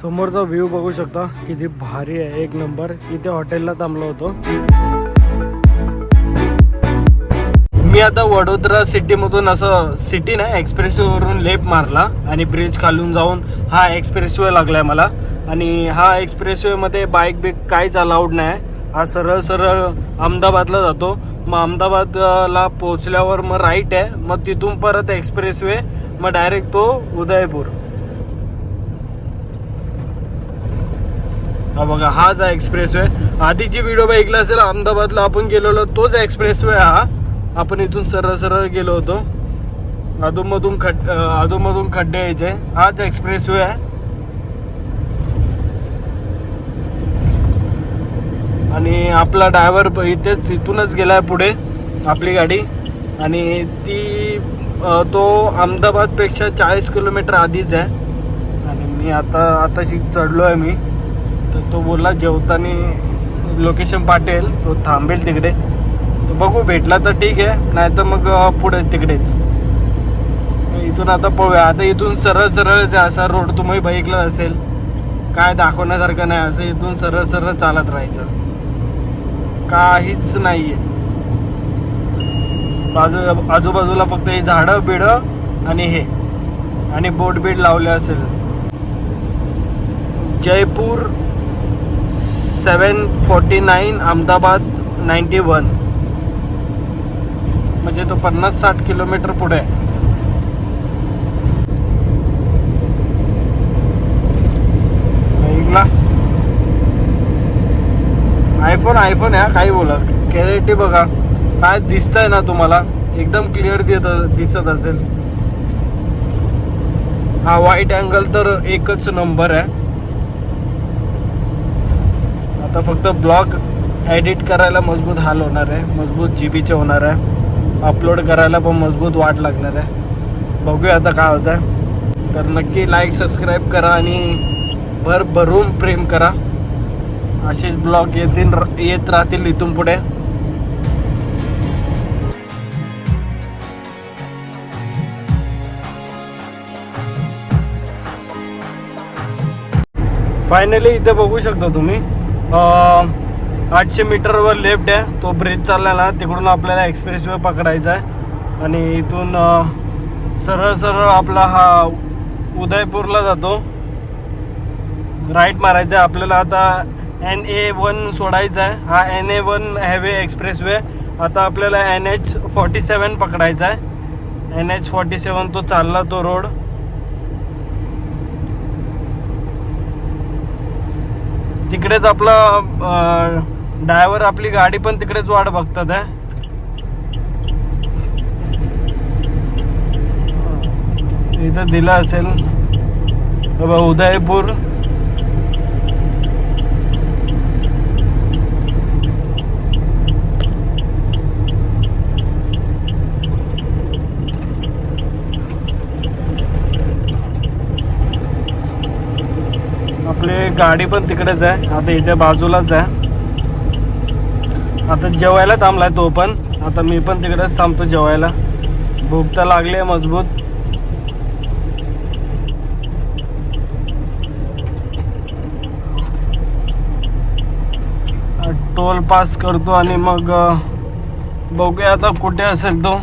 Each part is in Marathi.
समोरचा व्ह्यू बघू शकता किती भारी आहे, एक नंबर. इथे हॉटेलला थांबलो होतो. मी आता वडोदरा सिटीमधून असं सिटी नाही एक्सप्रेसवेवरून लेफ्ट मारला आणि ब्रिज खालून जाऊन हा एक्सप्रेसवे लागलाय मला. आणि हा एक्सप्रेसवेमध्ये बाईक बिक काहीच अलाउड नाही. हा सरळ सरळ अहमदाबादला जातो. मग अहमदाबादला पोहोचल्यावर मग राईट आहे, मग तिथून परत एक्सप्रेसवे, मग डायरेक्ट तो उदयपूर. हा बघा, हाच आहे एक्सप्रेसवे. आधीची व्हिडिओ बघितला असेल, अहमदाबादला आपण गेलेलो तोच एक्सप्रेसवे हा. आपण इथून सरळ सरळ गेलो होतो. अधूनमधून खड्डे यायचे. हाच एक्सप्रेसवे आहे. आणि आपला ड्रायव्हर इथेच इथूनच गेलाय पुढे आपली गाडी. आणि ती तो अहमदाबादपेक्षा 40 किलोमीटर आधीच आहे. आणि मी आताशी चढलो आहे मी. तर तो बोलला जेवताना लोकेशन पाठवेल, तो थांबेल तिकडे. तो बघू, भेटला तर ठीक आहे, नाही तर मग पुढे तिकडेच. इथून आता पळूया. आता इथून सरळ सरळच आहे असा रोड, तुम्ही बघितला असेल. काय दाखवण्यासारखं नाही, असं इथून सरळ सरळ चालत राहायचं, काहीच नाहीये. आजूबाजूला फक्त हे झाडं बिडं आणि हे आणि बोट बीड लावले असेल. जयपूर 749, अहमदाबाद 91, म्हणजे तो 50-60 किलोमीटर पुढे आहे. ऐकला, आयफोन आहे, काही बोला. क्लॅरिटी बघा, काय दिसतंय ना तुम्हाला, एकदम क्लिअर दिसत असेल. हा वाईट अँगल तर एकच नंबर आहे. आता फक्त ब्लॉग एडिट करायला मजबूत हाल होणार आहे, मजबूत जीबीचे होणार आहे. अपलोड करायला पण मजबूत वाट लागणार आहे. बघूया आता काय होतं आहे. तर नक्की लाईक सबस्क्राईब करा आणि भरभरून प्रेम करा. असेच ब्लॉग येत राहतील इथून पुढे. फायनली इथे बघू शकता तुम्ही 800 मीटरवर लेफ्ट आहे. तो ब्रिज चालला ना, तिकडून आपल्याला एक्सप्रेसवे पकडायचा आहे. आणि इथून सरळ सरळ आपला हा उदयपूरला जातो. राईट मारायचं आहे आपल्याला. आता NA1 सोडायचा आहे. हा NA1 हायवे एक्सप्रेसवे. आता आपल्याला NH47 पकडायचा आहे. NH47 तो चालला तो रोड. तिकडेच आपला ड्रायव्हर आपली गाडी पण तिकडेच वाट बघतात आहे. इथं दिला असेल बाबा उदयपूर. आपली गाडी पण तिकडेच आहे. आता इथे बाजूलाच आहे. आता जेवायला थांबलाय तो पण. आता मी पण तिकडेच थांबतो जेवायला. भूक तर लागली आहे मजबूत. टोल पास करतो आणि मग बघूया आता कुठे असेल तो.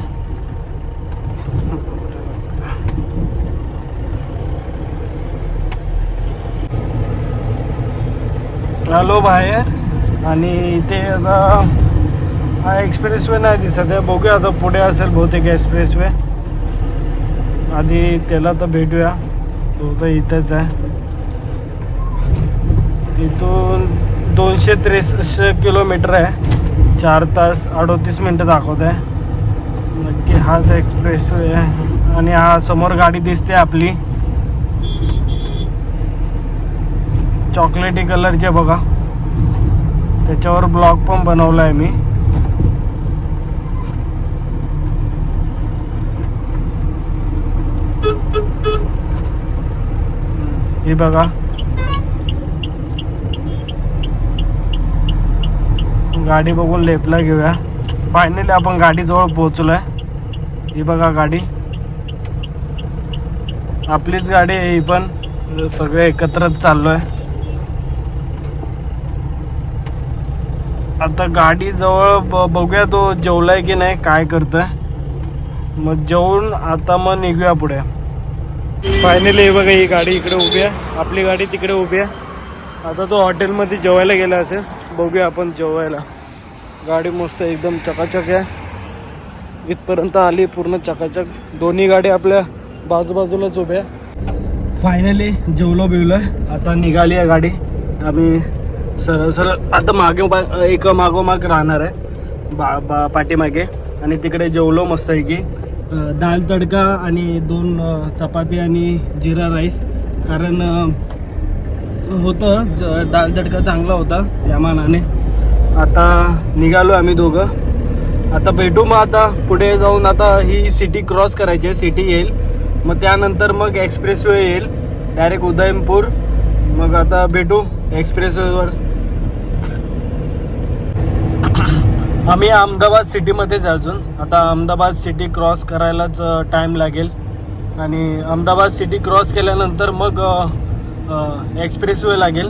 आलो बाहेर आणि इथे आता हा एक्सप्रेसवे नाही दिसत आहे. बघूया आता पुढे असेल बहुतेक एक्सप्रेसवे. आधी त्याला तर भेटूया, तो तर इथेच आहे. इथून 263 किलोमीटर आहे. 4 तास 38 मिनटं दाखवत आहे. नक्की हाच एक्सप्रेसवे आहे. आणि हा समोर गाडी दिसते आपली, चॉकलेटी कलरचे बघा. त्याच्यावर ब्लॉग पण बनवला आहे मी. हे बघा, गाडी बघून लेफ्टला घेऊया. फायनली आपण गाडीजवळ पोहोचलोय. ही बघा गाडी, आपलीच गाडी आहे ही पण. सगळे एकत्रच चाललोय. आता गाडी जवळ बघूया तो जेवलाय की नाही, काय करतोय. मग जेवून आता मग निघूया पुढे. फायनली बघा ही गाडी इकडे उभी आहे, आपली गाडी तिकडे उभी आहे. आता तो हॉटेलमध्ये जेवायला गेला असेल, बघूया आपण जेवायला. गाडी मस्त एकदम चकाचक आहे, इथपर्यंत आली पूर्ण चकाचक. दोन्ही गाडी आपल्या बाजूबाजूलाच उभ्या. फायनली जेवलो बिवलोय, आता निघाली आहे गाडी. आम्ही सरळ सरळ आता मागे एक मागोमाग राहणार आहे पाठीमागे. आणि तिकडे जेवलो मस्त आहे की दाल तडका आणि 2 चपाती आणि जिरा राईस. कारण होतं दाल तडका चांगला होता या मानाने. आता निघालो आम्ही दोघं. आता भेटू मग आता पुढे जाऊन. आता ही सिटी क्रॉस करायची आहे, सिटी येईल, मग त्यानंतर मग एक्सप्रेसवे येईल डायरेक्ट उदयपूर. मग आता भेटू एक्सप्रेसवेवर. आम्ही अहमदाबाद सिटीमध्येच अजून. आता अहमदाबाद सिटी क्रॉस करायलाच टाईम लागेल. आणि अहमदाबाद सिटी क्रॉस केल्यानंतर मग एक्सप्रेसवे लागेल,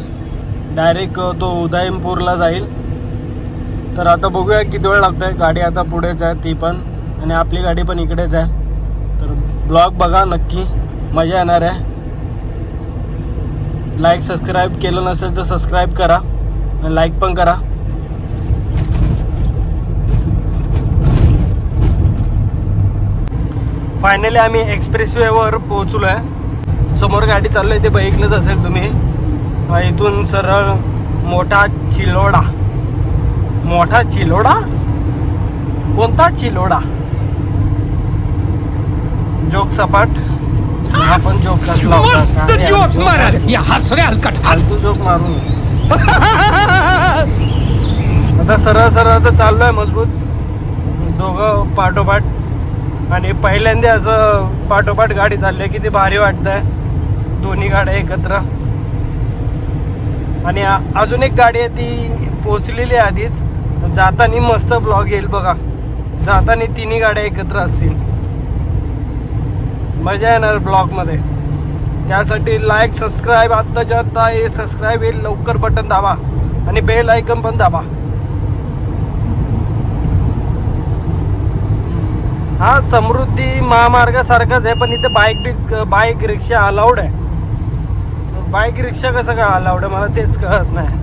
डायरेक्ट तो उदयपूरला जाईल. तर आता बघूया किती वेळ लागतोय. गाडी आता पुढेच आहे ती पण, आणि आपली गाडी पण इकडेच आहे. तर ब्लॉग बघा नक्की, मजा येणार आहे. लाईक सबस्क्राईब केलं नसेल तर सबस्क्राईब करा आणि लाईक पण करा. फायनली आम्ही एक्सप्रेसवेवर पोहोचलो आहे. समोर गाडी चालली आहे ते बघितलंच असेल तुम्ही. इथून सरळ मोठा चिलोडा. मोठा चिलोडा? कोणता चिलोडा? जोक सपाट. हा पण जोक कसला होता, जोक फालतू जोक मारून. आता सरळ सरळ तर चाललोय मजबूत, दोघं पाठोपाठ. आणि पहिल्यांदा असं पाठोपाठ गाडी चालली, किती भारी वाटतंय दोन्ही गाड्या एकत्र. आणि अजून एक गाडी आहे ती पोचलेली आहे आधीच. जाताना मस्त ब्लॉग येईल बघा, जाताना तिन्ही गाड्या एकत्र असतील, मजा येणार ब्लॉगमध्ये. त्यासाठी लाईक सबस्क्राईब आत्ताच्या आत्ता हे सबस्क्राईब येईल, लवकर बटन दाबा आणि बेल आयकन पण दाबा. हा समृद्धी महामार्गासारखाच आहे, पण इथे बाईक रिक्षा अलाउड आहे. बाईक रिक्षा कसं काय अलाउड आहे मला तेच कळत नाही.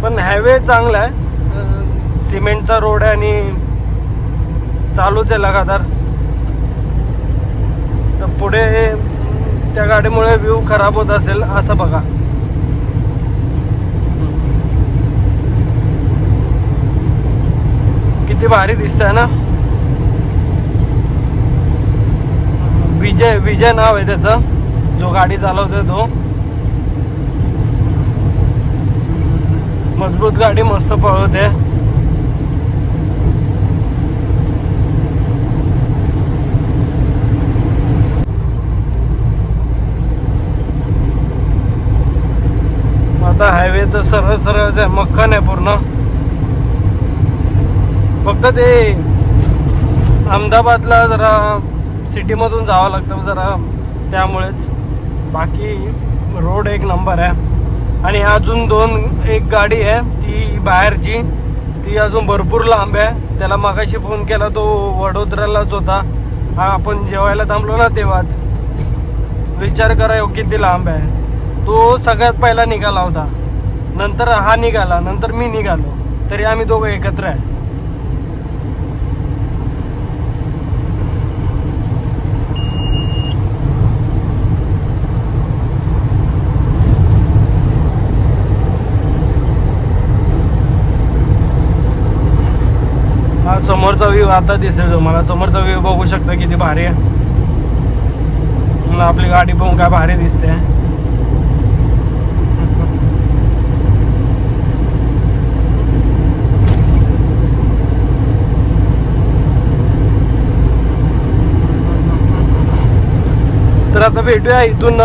पण हायवे चांगला आहे, सिमेंटचा रोड आहे आणि चालूच आहे लगातार. तर पुढे त्या गाडीमुळे व्ह्यू खराब होत असेल असं बघा. किती भारी दिसतंय ना. विजय नाव आहे त्याचं, जो गाडी चालवतोय तो. मजबूत गाडी मस्त पळवते. आता हायवे तर सरळ सरळच आहे, मक्खन आहे पूर्ण. फक्त ते अहमदाबादला जरा सिटीमधून जावं लागतं जरा, त्यामुळेच. बाकी रोड एक नंबर आहे. आणि अजून एक गाडी आहे ती बाहेरची, ती अजून भरपूर लांब आहे. त्याला मगाशी फोन केला, तो वडोदरालाच होता. हा आपण जेवायला थांबलो ना तेव्हाच. विचार करा किती लांब आहे. तो सगळ्यात पहिला निघाला होता, नंतर हा निघाला, नंतर मी निघालो, तरी आम्ही दोघं एकत्र आहे. हा समोरचा व्ह्यू आता दिसेल तुम्हाला. समोरचा व्ह्यू बघू शकता किती भारी आहे. आपली गाडी पण काय भारी दिसते. तर आता भेटूया. इथून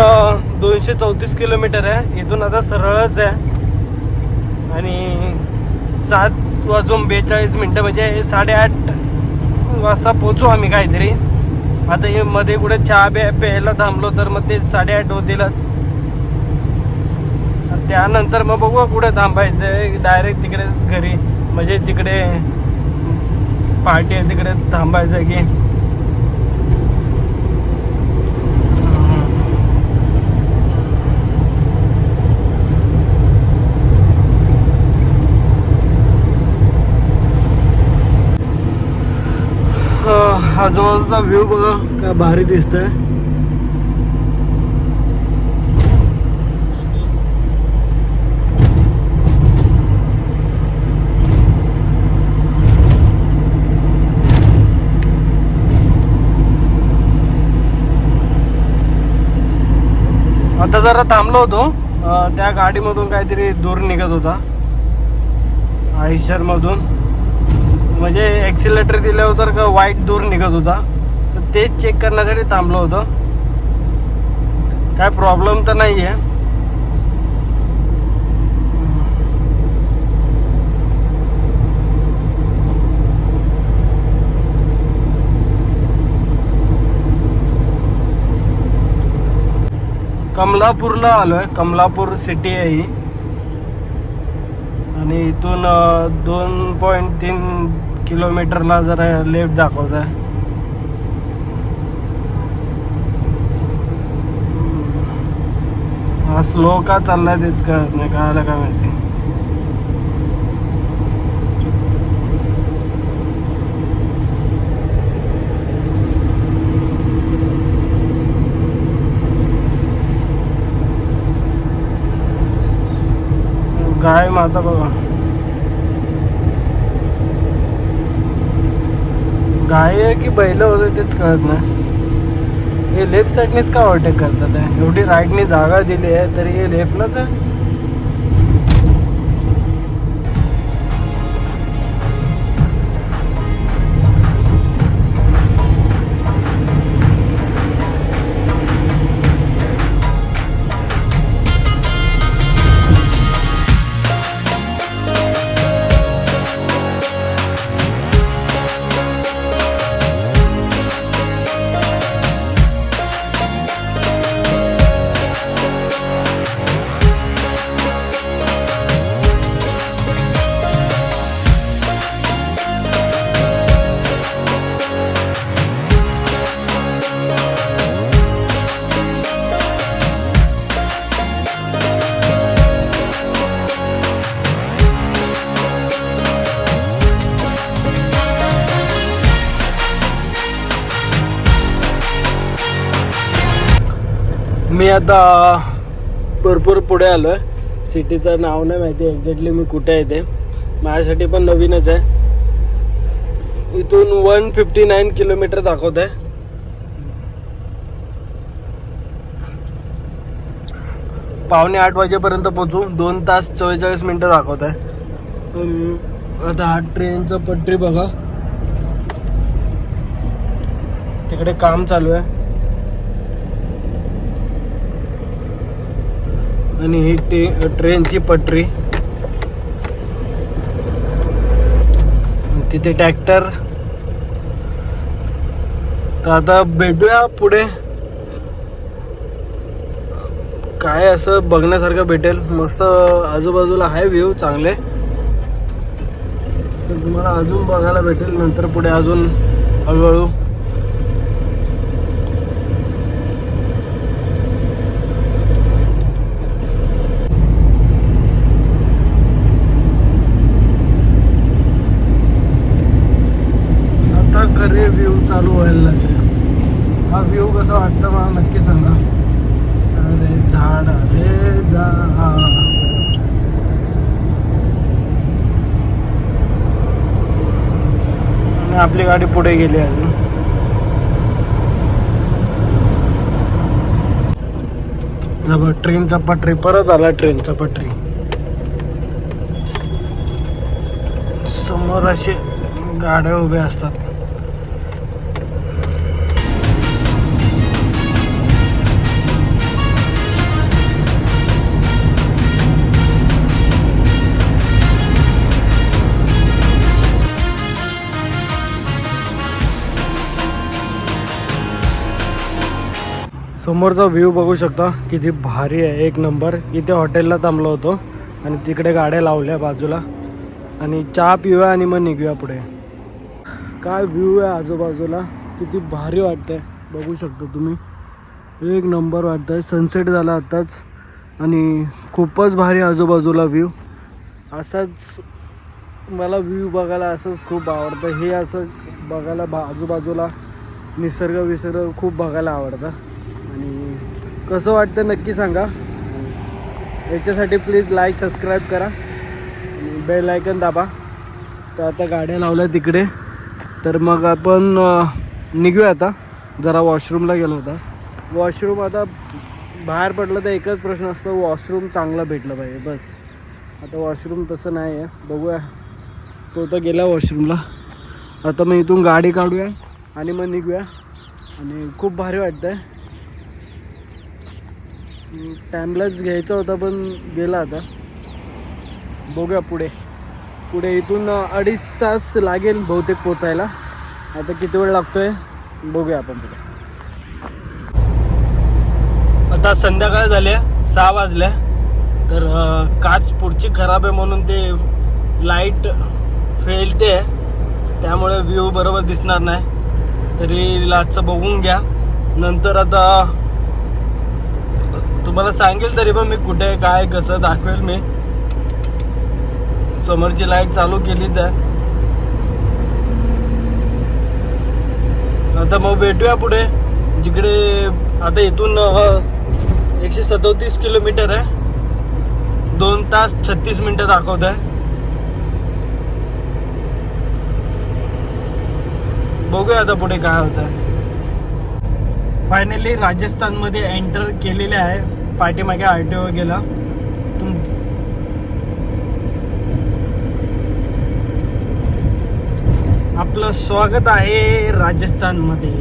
234 किलोमीटर आहे. इथून आता सरळच आहे. आणि 7:42 म्हणजे 8:30 वाजता पोचू आम्ही काहीतरी. आता हे मध्ये कुठे चहा प्यायला थांबलो तर मग ते 8:30 होतीलच. त्यानंतर मग बघू कुठे थांबायचं, डायरेक्ट तिकडेच घरी, म्हणजे जिकडे पार्टी आहे तिकडे थांबायचं की. आजूबाजूचा व्ह्यू बघा काय भारी दिसतोय. आता जरा थांबलो होतो, त्या गाडीमधून काहीतरी धूर निघत होता आयशर मधून, म्हणजे ॲक्सिलेटर दिल्यावर तर का वाईट धूर निघत होता, तर तेच चेक करण्यासाठी थांबलो होतो. काय प्रॉब्लेम तर नाही आहे. कमलापूरला आलोय. कमलापूर सिटी आहे ही, आणि इथून 2.3 किलोमीटरला जरा लेफ्ट दाखवत आहे. हा स्लो का चाललाय तेच कळत नाही, कळायला काय माहिती. गाय माता बघा, गाय आहे की बैल होते तेच कळत नाही. हे लेफ्ट साईडनेच का ओव्हरटेक करतात आहे, एवढी राईटने जागा दिली आहे तरी हे लेफ्टलाच आहे. मी आता भरपूर पुढे आलो आहे. सिटीचं नाव नाही माहिती एक्झॅक्टली मी कुठे आहे ते, माझ्यासाठी पण नवीनच आहे. इथून 159 किलोमीटर दाखवत आहे. 7:45 वाजेपर्यंत पोहोचू. 2 तास 44 मिनटं दाखवत आहे. आता हा ट्रेनचं पटरी बघा, तिकडे काम चालू आहे. आणि ही ट्रेनची पटरी, तिथे ट्रॅक्टर. तर आता भेटूया पुढे, काय असं बघण्यासारखं भेटेल. मस्त आजूबाजूला आहे व्ह्यू चांगले, तर तुम्हाला अजून बघायला भेटेल नंतर पुढे अजून हळूहळू. खरे व्ह्यू चालू व्हायला लागले. हा व्ह्यू कसा वाटतं मला नक्की सांगा. अरे झाड आले जा, आणि आपली गाडी पुढे गेली अजून. ट्रेनचा पटरी परत आला. ट्रेनचा पटरी समोर असे गाड्या उभ्या असतात. समोरचा व्ह्यू बघू शकता किती भारी आहे, एक नंबर. इथे हॉटेलला थांबलो होतो आणि तिकडे गाड्या लावल्या बाजूला आणि चहा पिऊया आणि मग निघूया पुढे. काय व्ह्यू आहे आजूबाजूला, किती भारी वाटतंय बघू शकता तुम्ही. एक नंबर वाटतंय. सनसेट झाला आत्ताच आणि खूपच भारी आजूबाजूला व्ह्यू. असाच मला व्ह्यू बघायला असंच खूप आवडतं. हे असं बघायला आजूबाजूला निसर्ग खूप बघायला आवडतं. आणि कसं वाटतं नक्की सांगा. याच्यासाठी प्लीज लाईक सबस्क्राईब करा आणि बेल आयकन दाबा. तर आता गाड्या लावल्या तिकडे, तर मग आपण निघूया. आता जरा वॉशरूमला गेलो होता. वॉशरूम आता बाहेर पडलं तर एकच प्रश्न असतो, वॉशरूम चांगलं भेटलं पाहिजे बस. आता वॉशरूम तसं नाही आहे, बघूया. तो तर गेला वॉशरूमला. आता मग इथून गाडी काढूया आणि मग निघूया. आणि खूप भारी वाटतं आहे. टाईमलाच घ्यायचा होता पण गेला. आता बघूया पुढे इथून 2.5 तास लागेल बहुतेक पोचायला. आता किती वेळ लागतो आहे बघूया आपण पुढे. आता संध्याकाळ झाल्या, 6 वाजल्या. तर काच पुढची खराब आहे म्हणून ते लाईट फेलते, त्यामुळे व्ह्यू बरोबर दिसणार नाही. तरी लाटचं बघून घ्या. नंतर आता तुम्हाला सांगेल, तरी पण मी कुठे काय कसं दाखवेल. मी समोरची लाईट चालू केलीच आहे. आता मग भेटूया पुढे, जिकडे आता इथून 137 किलोमीटर आहे. 2 तास 36 मिनटं दाखवत आहे. बघूया आता पुढे काय होतं. फायनली राजस्थानमध्ये एंटर केलेले आहे. पाठीमागे RTO गेला. आपलं स्वागत आहे राजस्थानमध्ये.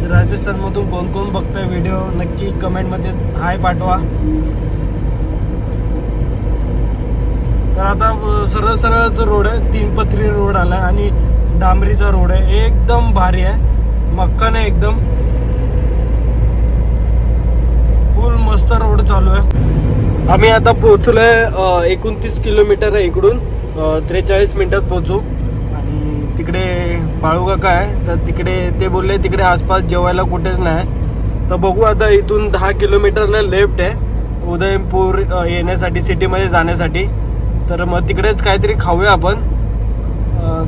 राजस्थानमधून कोण कोण बघतोय व्हिडिओ नक्की कमेंटमध्ये हाय पाठवा. तर आता सरळ रोड आहे, 3 पथरी रोड आला आणि डांबरीचा रोड आहे. एकदम भारी आहे, मक्कन आहे एकदम. फुल मस्त रोड चालू आहे. आम्ही आता पोहोचलोय 29 किलोमीटर आहे इकडून. 43 मिनिटात पोहोचू. आणि तिकडे बाळू काका आहे, तर तिकडे ते बोलले तिकडे आसपास जेवायला कुठेच नाही. तर बघू आता. इथून 10 किलोमीटरला लेफ्ट आहे उदयपूर येण्यासाठी, सिटीमध्ये जाण्यासाठी. तर मग तिकडेच काहीतरी खाऊया आपण.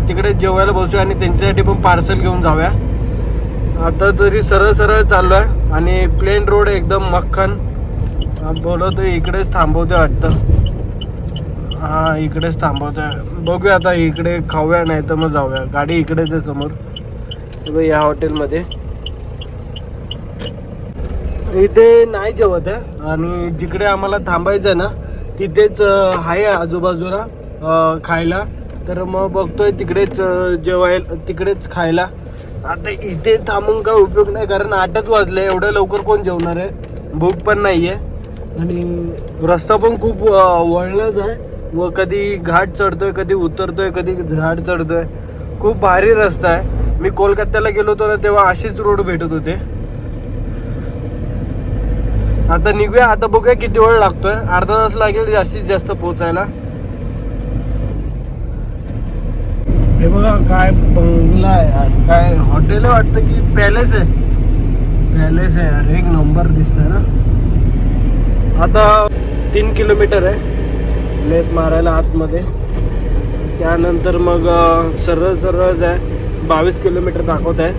तिकडे जेवायला बसूया आणि त्यांच्यासाठी पण पार्सल घेऊन जाऊया. आता तरी सरळ चाललो आहे आणि प्लेन रोड एकदम मक्खन. बोलवतो इकडेच थांबवते वाटतं. हा, इकडेच थांबवतोय. बघूया आता, इकडे खाऊया नाही तर मग जाऊया. गाडी इकडेच आहे समोर या हॉटेलमध्ये. इथे नाही जेवत आहे आणि जिकडे आम्हाला थांबायचं आहे ना तिथेच आहे आजूबाजूला खायला. तर मग बघतोय तिकडेच जेवायला, तिकडेच खायला. आता इथे थांबून काय उपयोग नाही, कारण 8च वाजले. एवढं लवकर कोण जेवणार आहे, भूक पण नाही आहे. आणि रस्ता पण खूप वळलाच आहे व कधी घाट चढतोय, कधी उतरतोय, कधी घाट चढतोय. खूप भारी रस्ता आहे. मी कोलकात्याला गेलो होतो ना तेव्हा अशीच रोड भेटत होते. आता निघूया. आता बघूया किती वेळ लागतोय. अर्धा तास लागेल जास्तीत जास्त पोचायला. हे बघा काय बंगला आहे यार, काय हॉटेल आहे वाटतं की पॅलेस आहे. पॅलेस आहे यार, एक नंबर दिसतंय ना. आता 3 किलोमीटर आहे लेफ्ट मारायला आतमध्ये. त्यानंतर मग सरळ आहे. 22 किलोमीटर दाखवत आहे.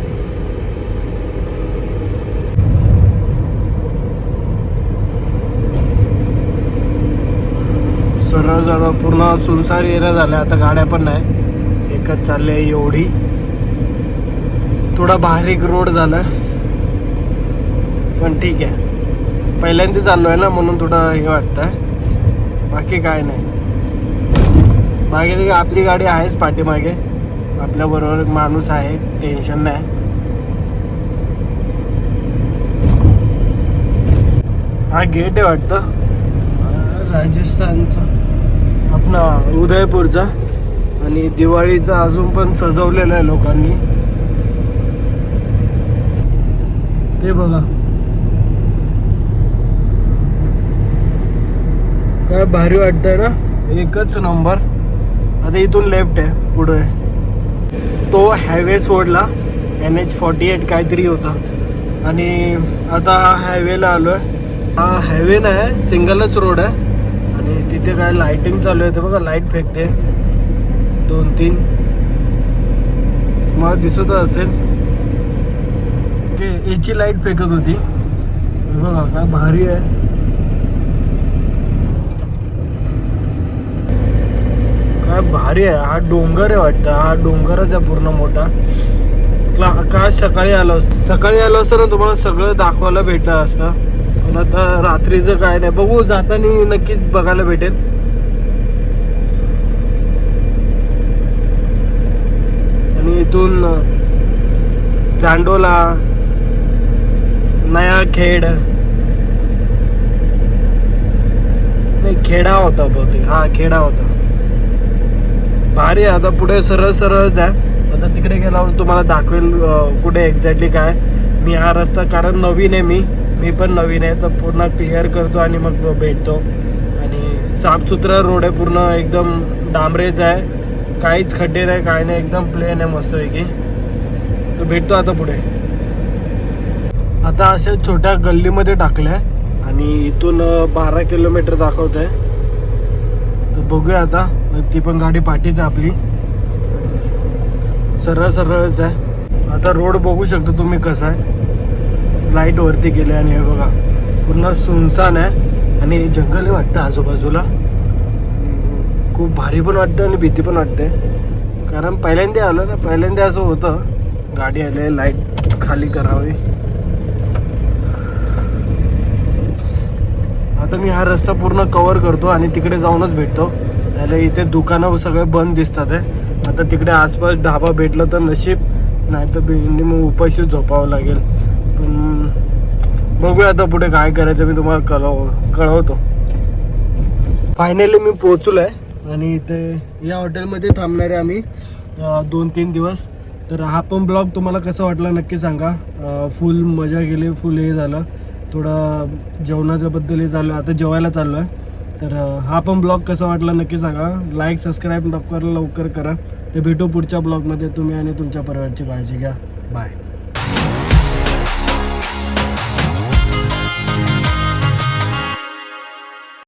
सरळ पूर्ण सुनसार एरिया झाला. आता गाड्या पण नाही, एकच चालली आहे एवढी. थोडा बारीक रोड झाला पण ठीक आहे. पहिल्यांदा चाललो आहे ना म्हणून थोडं हे वाटतं. बाकी काय नाही. मागे आपली गाडी आहेच पाठीमागे, आपल्याबरोबर माणूस आहे, टेन्शन नाही. हा गेट आहे वाटतं राजस्थानचा, आपला उदयपूरचा. आणि दिवाळीचा अजून पण सजवलेलं आहे लोकांनी. ते बघा काय भारी वाटतंय ना, एकच नंबर. आता इथून लेफ्ट आहे पुढे, तो हायवे सोडला NH48 काहीतरी होता आणि आता हा हायवेला आलोय. हा हायवे नाही, सिंगलच रोड आहे आणि तिथे काय लाइटिंग चालू आहे. ते बघा लाईट फेकते 2-3, तुम्हाला दिसत असेल याची लाईट फेकत होती. बघा काय भारी आहे. काय भारी आहे. हा डोंगर आहे वाटतं, हा डोंगरच आहे पूर्ण मोठा. काय सकाळी आलो असतं ना तुम्हाला सगळं दाखवायला भेटत असतं, पण आता रात्रीचं काय नाही. बघू जाताना नक्कीच बघायला भेटेल. आणि इथून चांडोला, नया खेड, नाही खेडा होता बहुतेक, हा खेडा होता. भारी आहे. आता पुढे सरळ सरळच आहे. आता तिकडे गेल्यावर तुम्हाला दाखवेल कुठे एक्झॅक्टली काय. मी हा रस्ता, कारण नवीन आहे, मी पण नवीन आहे, तर पूर्ण क्लिअर करतो आणि मग भेटतो. आणि साफसुथरा रोड आहे पूर्ण, एकदम डांबरेच आहे, काहीच खड्डे नाही, काय नाही, एकदम प्लेन आहे मस्तपैकी. तर भेटतो आता पुढे. आता अशा छोट्या गल्लीमध्ये टाकल्या आणि इथून 12 किलोमीटर दाखवत आहे. तर बघूया आता. ती पण गाडी पाठीच आहे आपली, सरळ सरळच आहे. आता रोड बघू शकता तुम्ही कसा आहे, लाईट वरती गेले आणि हे बघा पूर्ण सुनसान आहे आणि जंगल वाटतं आजूबाजूला. खूप भारी पण वाटतं आणि भीती पण वाटते, कारण पहिल्यांदा आलं ना, पहिल्यांदा असं होतं गाडी आले लाईट खाली करावी. आता मी हा रस्ता पूर्ण कव्हर करतो आणि तिकडे जाऊनच भेटतो. त्याला इथे दुकानं सगळे बंद दिसतात आहे. आता तिकडे आसपास ढाबा भेटलं तर नशीब, नाही तर मग उपाशीच झोपावं लागेल. पण बघूया आता पुढे काय करायचं, मी तुम्हाला कळवतो. फायनली मी पोचलो आहे आणि इथे या हॉटेलमध्ये थांबणार आहे आम्ही 2-3 दिवस. तर हा पण ब्लॉग तुम्हाला कसा वाटला नक्की सांगा. फुल मजा केली, फुल हे झालं. थोडं जेवणाच्या बद्दल हे झालं, आता जेवायला चाललो आहे. तर हा पण ब्लॉग कसा वाटला नक्की सांगा. लाईक सबस्क्राईब लवकर करा. तर भेटू पुढच्या ब्लॉगमध्ये. तुम्ही आणि तुमच्या परिवाराची काळजी घ्या. बाय.